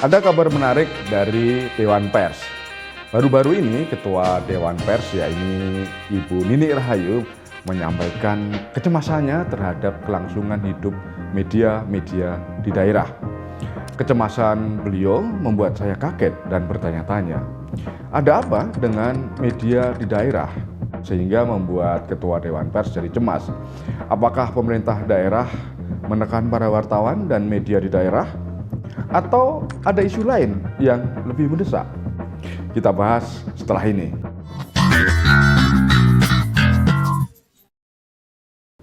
Ada kabar menarik dari Dewan Pers. Baru-baru ini Ketua Dewan Pers, yaitu Ibu Nini Rahayu, menyampaikan kecemasannya terhadap kelangsungan hidup media-media di daerah. Kecemasan beliau membuat saya kaget dan bertanya-tanya, ada apa dengan media di daerah? Sehingga membuat Ketua Dewan Pers jadi cemas. Apakah pemerintah daerah menekan para wartawan dan media di daerah? Atau ada isu lain yang lebih mendesak? Kita bahas setelah ini.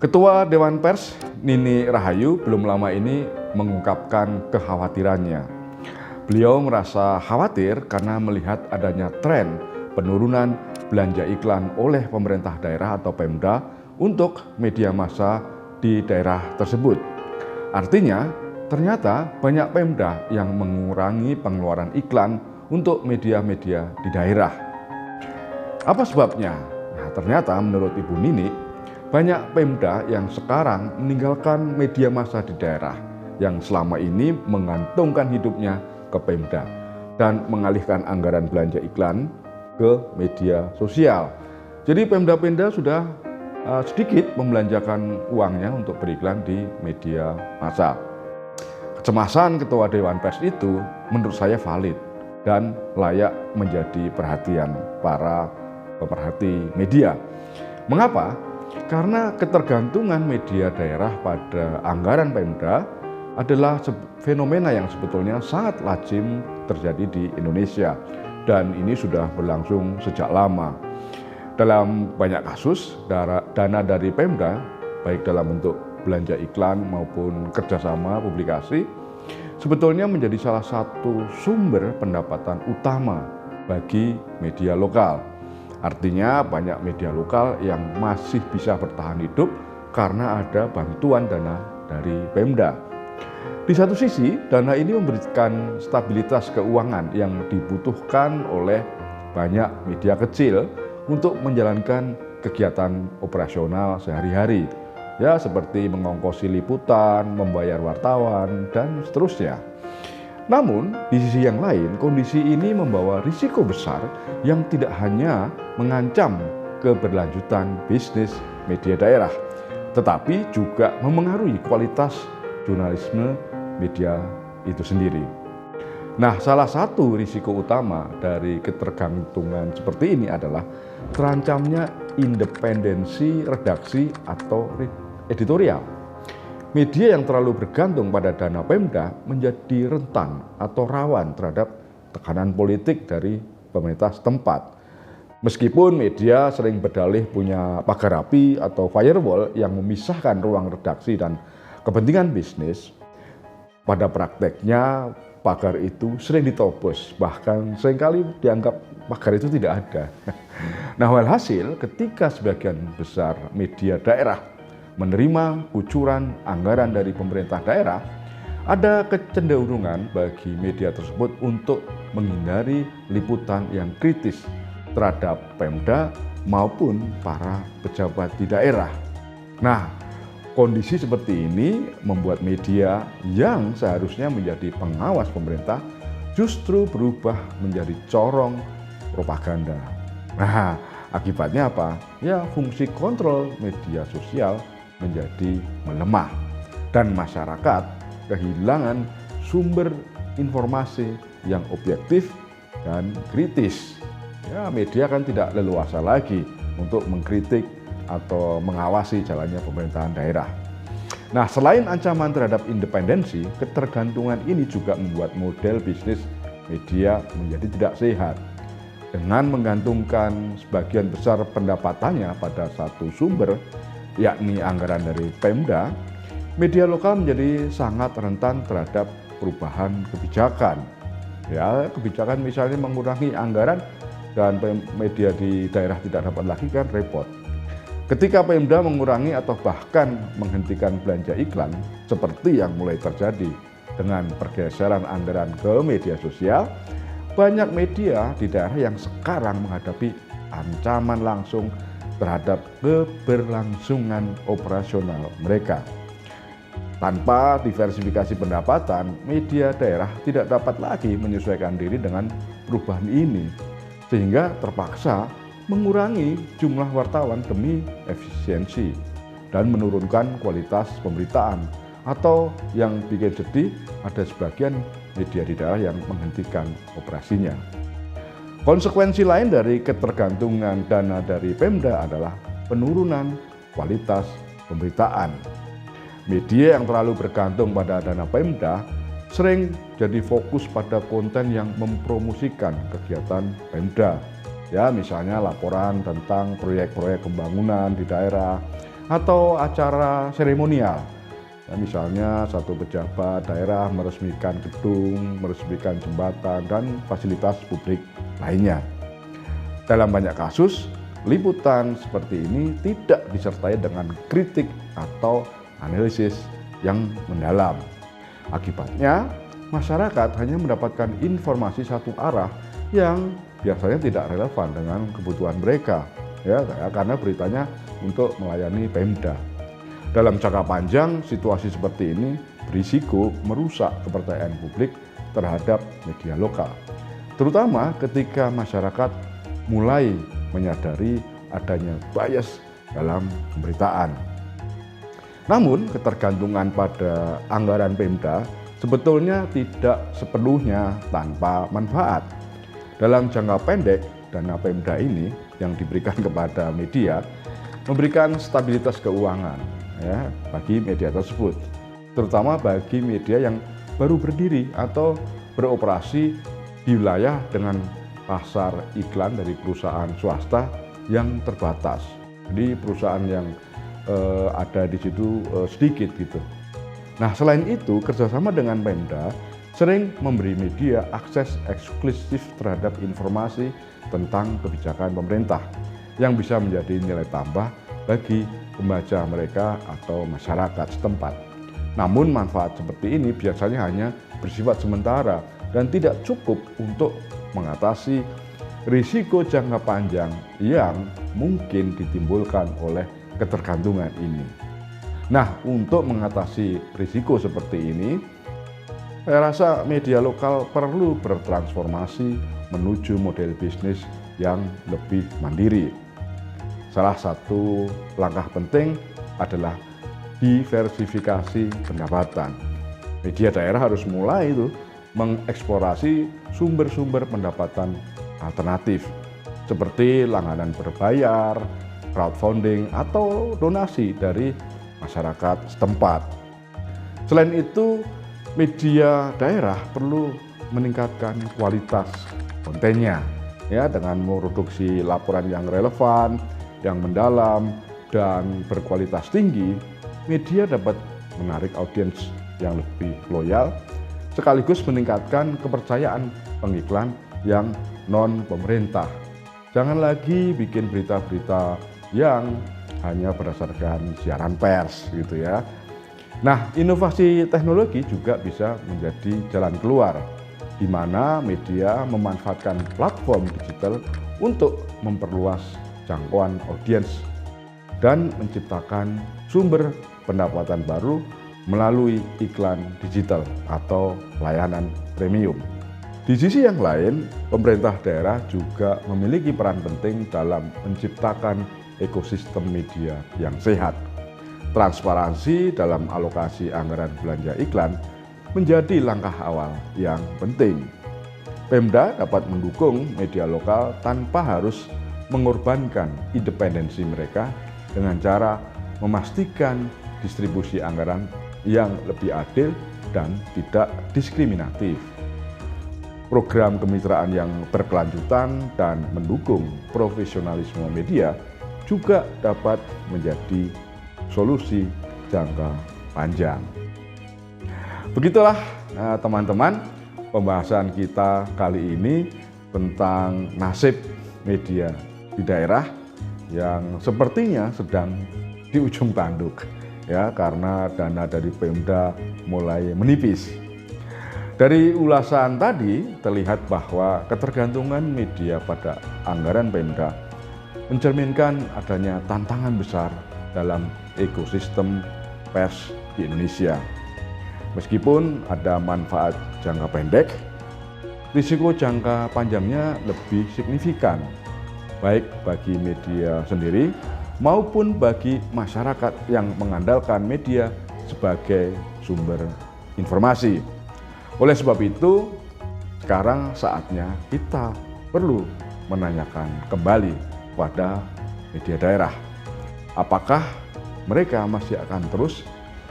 Ketua Dewan Pers Nini Rahayu belum lama ini mengungkapkan kekhawatirannya. Beliau merasa khawatir karena melihat adanya tren penurunan belanja iklan oleh pemerintah daerah atau Pemda untuk media massa di daerah tersebut. Artinya, ternyata banyak Pemda yang mengurangi pengeluaran iklan untuk media-media di daerah. Apa sebabnya? Nah, ternyata menurut Ibu Nini, banyak Pemda yang sekarang meninggalkan media massa di daerah yang selama ini menggantungkan hidupnya ke Pemda dan mengalihkan anggaran belanja iklan ke media sosial. Jadi Pemda-Pemda sudah sedikit membelanjakan uangnya untuk beriklan di media massa. Kecemasan Ketua Dewan Pers itu menurut saya valid dan layak menjadi perhatian para pemerhati media. Mengapa? Karena ketergantungan media daerah pada anggaran Pemda adalah fenomena yang sebetulnya sangat lazim terjadi di Indonesia dan ini sudah berlangsung sejak lama. Dalam banyak kasus, dana dari Pemda, baik dalam bentuk belanja iklan maupun kerjasama publikasi, sebetulnya menjadi salah satu sumber pendapatan utama bagi media lokal. Artinya banyak media lokal yang masih bisa bertahan hidup karena ada bantuan dana dari Pemda. Di satu sisi, dana ini memberikan stabilitas keuangan yang dibutuhkan oleh banyak media kecil untuk menjalankan kegiatan operasional sehari-hari. Ya, seperti mengongkosi liputan, membayar wartawan, dan seterusnya. Namun, di sisi yang lain, kondisi ini membawa risiko besar yang tidak hanya mengancam keberlanjutan bisnis media daerah, tetapi juga memengaruhi kualitas jurnalisme media itu sendiri. Nah, salah satu risiko utama dari ketergantungan seperti ini adalah terancamnya independensi redaksi atau editorial. Media yang terlalu bergantung pada dana Pemda menjadi rentan atau rawan terhadap tekanan politik dari pemerintah setempat. Meskipun media sering berdalih punya pagar api atau firewall yang memisahkan ruang redaksi dan kepentingan bisnis, pada prakteknya pagar itu sering ditobos, bahkan seringkali dianggap pagar itu tidak ada. Nah, walhasil ketika sebagian besar media daerah menerima kucuran anggaran dari pemerintah daerah, ada kecenderungan bagi media tersebut untuk menghindari liputan yang kritis terhadap Pemda maupun para pejabat di daerah. Nah, kondisi seperti ini membuat media yang seharusnya menjadi pengawas pemerintah justru berubah menjadi corong propaganda. Nah, akibatnya apa? Ya, fungsi kontrol media sosial menjadi melemah dan masyarakat kehilangan sumber informasi yang objektif dan kritis. Ya, media kan tidak leluasa lagi untuk mengkritik atau mengawasi jalannya pemerintahan daerah. Nah, selain ancaman terhadap independensi, ketergantungan ini juga membuat model bisnis media menjadi tidak sehat. Dengan menggantungkan sebagian besar pendapatannya pada satu sumber, yakni anggaran dari Pemda, media lokal menjadi sangat rentan terhadap perubahan kebijakan. Ya, kebijakan misalnya mengurangi anggaran dan media di daerah tidak dapat lagi kan repot. Ketika Pemda mengurangi atau bahkan menghentikan belanja iklan, seperti yang mulai terjadi dengan pergeseran anggaran ke media sosial, banyak media di daerah yang sekarang menghadapi ancaman langsung terhadap keberlangsungan operasional mereka. Tanpa diversifikasi pendapatan, media daerah tidak dapat lagi menyesuaikan diri dengan perubahan ini, sehingga terpaksa mengurangi jumlah wartawan demi efisiensi dan menurunkan kualitas pemberitaan. Atau yang bikin sedih, ada sebagian media di daerah yang menghentikan operasinya. Konsekuensi lain dari ketergantungan dana dari Pemda adalah penurunan kualitas pemberitaan. Media yang terlalu bergantung pada dana Pemda sering jadi fokus pada konten yang mempromosikan kegiatan Pemda. Ya, misalnya laporan tentang proyek-proyek pembangunan di daerah atau acara seremonial. Ya, misalnya satu pejabat daerah meresmikan gedung, meresmikan jembatan, dan fasilitas publik lainnya. Dalam banyak kasus, liputan seperti ini tidak disertai dengan kritik atau analisis yang mendalam. Akibatnya, masyarakat hanya mendapatkan informasi satu arah yang biasanya tidak relevan dengan kebutuhan mereka, ya, karena beritanya untuk melayani Pemda. Dalam jangka panjang, situasi seperti ini berisiko merusak kepercayaan publik terhadap media lokal, terutama ketika masyarakat mulai menyadari adanya bias dalam pemberitaan. Namun, ketergantungan pada anggaran Pemda sebetulnya tidak sepenuhnya tanpa manfaat. Dalam jangka pendek, dana Pemda ini yang diberikan kepada media memberikan stabilitas keuangan, ya, bagi media tersebut, terutama bagi media yang baru berdiri atau beroperasi di wilayah dengan pasar iklan dari perusahaan swasta yang terbatas. Jadi perusahaan yang ada di situ sedikit gitu. Nah, selain itu, kerjasama dengan Pemda sering memberi media akses eksklusif terhadap informasi tentang kebijakan pemerintah yang bisa menjadi nilai tambah bagi pembaca mereka atau masyarakat setempat. Namun manfaat seperti ini biasanya hanya bersifat sementara dan tidak cukup untuk mengatasi risiko jangka panjang yang mungkin ditimbulkan oleh ketergantungan ini. Nah, untuk mengatasi risiko seperti ini, saya rasa media lokal perlu bertransformasi menuju model bisnis yang lebih mandiri. Salah satu langkah penting adalah diversifikasi pendapatan. Media daerah harus mulai mengeksplorasi sumber-sumber pendapatan alternatif seperti langganan berbayar, crowdfunding, atau donasi dari masyarakat setempat. Selain itu, media daerah perlu meningkatkan kualitas kontennya, ya, dengan memproduksi laporan yang relevan, yang mendalam, dan berkualitas tinggi. Media dapat menarik audiens yang lebih loyal, sekaligus meningkatkan kepercayaan pengiklan yang non-pemerintah. Jangan lagi bikin berita-berita yang hanya berdasarkan siaran pers gitu ya. Nah, inovasi teknologi juga bisa menjadi jalan keluar, di mana media memanfaatkan platform digital untuk memperluas jangkauan audiens dan menciptakan sumber pendapatan baru melalui iklan digital atau layanan premium. Di sisi yang lain, pemerintah daerah juga memiliki peran penting dalam menciptakan ekosistem media yang sehat. Transparansi dalam alokasi anggaran belanja iklan menjadi langkah awal yang penting. Pemda dapat mendukung media lokal tanpa harus mengorbankan independensi mereka dengan cara memastikan distribusi anggaran yang lebih adil dan tidak diskriminatif. Program kemitraan yang berkelanjutan dan mendukung profesionalisme media juga dapat menjadi solusi jangka panjang. Begitulah teman-teman, pembahasan kita kali ini tentang nasib media di daerah yang sepertinya sedang di ujung tanduk, ya, karena dana dari Pemda mulai menipis. Dari ulasan tadi terlihat bahwa ketergantungan media pada anggaran Pemda mencerminkan adanya tantangan besar dalam ekosistem pers di Indonesia. Meskipun ada manfaat jangka pendek, risiko jangka panjangnya lebih signifikan, baik bagi media sendiri maupun bagi masyarakat yang mengandalkan media sebagai sumber informasi. Oleh sebab itu, sekarang saatnya kita perlu menanyakan kembali pada media daerah. Apakah mereka masih akan terus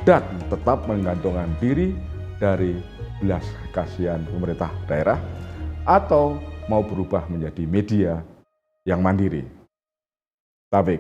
dan tetap menggantungkan diri dari belas kasihan pemerintah daerah atau mau berubah menjadi media yang mandiri? Taufik.